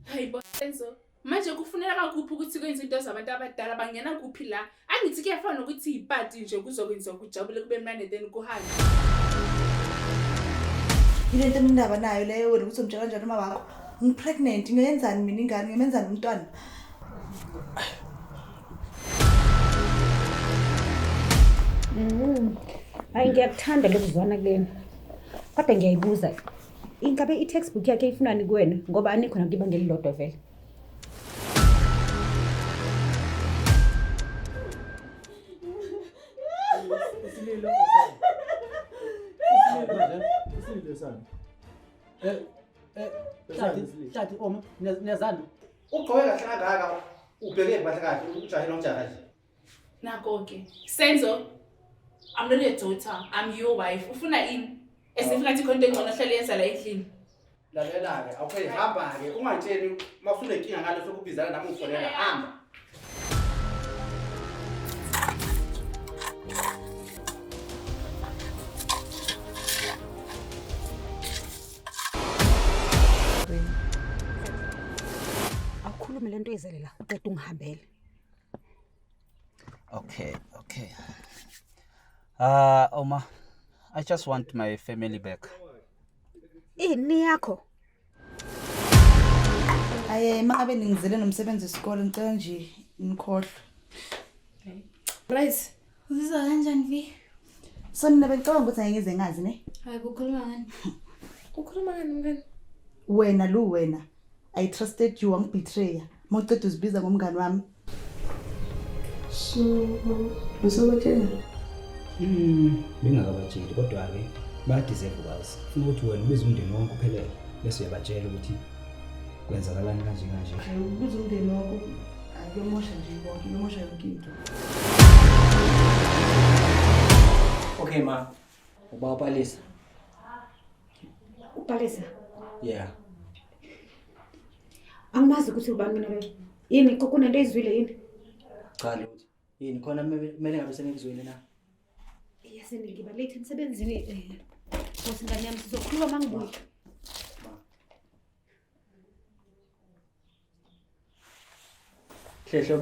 Hayibo Senzo. Manje kufuneka kakuphi ukuthi kwenze into zabantu abadala bangena kuphi la? Angithi kuyafana ukuthi ipati nje kuzokwenziwa kujabule kube mnane then kuhambe. Yile nto indaba nayo leyo wena ukuthi umtshela kanjani uma wakho? Ngipregnant ngiyenzani mina ingane ngimenzani umntwana? Hayi ngiyakuthanda lokuzwana kulena. Kodwa ngiyayibuza. Ingabe i-textbook yakhe ifunani kuwena ngoba anikho nakuba ngelilodwa vele. Shadi oma niyazana ugqoke kahle kangaka ubheke kahle kahle ujahile onjaha nje Nako ke. Senzo, I'm not your daughter. I'm your wife. Ufuna ini? Esifika ukuthi khonto engcono hlale yenza la endlini. lalela ke awukhe hamba ke ungatsheni mawusule inkinga ngalo sokubizana nami ufonela hamba Awukhulume lento ezelela uqeda ungihambele. Okay. Oma, I just want my family back. Ini yakho? Aye mangabe ningizele nomsebenzi esikole ngicela nje ngikhohlwe. Right. Uzizwa kanjani vi? Sonina bengicabanga ukuthi angize ngazi ne? Hayi kukhuluma ngani? Ukhuluma ngani mngani? Wena. I trusted you wangibetray. Mawuceda uzibiza ngomngane wami. So, usobatshela? Bengakabatsheli kodwa ke bayadeserve ukwazi. Ufuna ukuthi wena ubize umndeni wonke uphelele bese uyabatshela ukuthi kwenzakalani kanje. Ubize umndeni wakho. Ayomosha nje bonke, yomosha yonke into. Okay ma. Uba uPalesa. uPalesa. Yeah. Angimazi ukuthi ubani mina lo. Yini kokunento ezwile yini? Cha lutho. Yini khona kumele ngabe seningizwile na? Yasini ngiba late emsebenzini Ngosingane yami sizokhuluma mangibuya. Hlehlo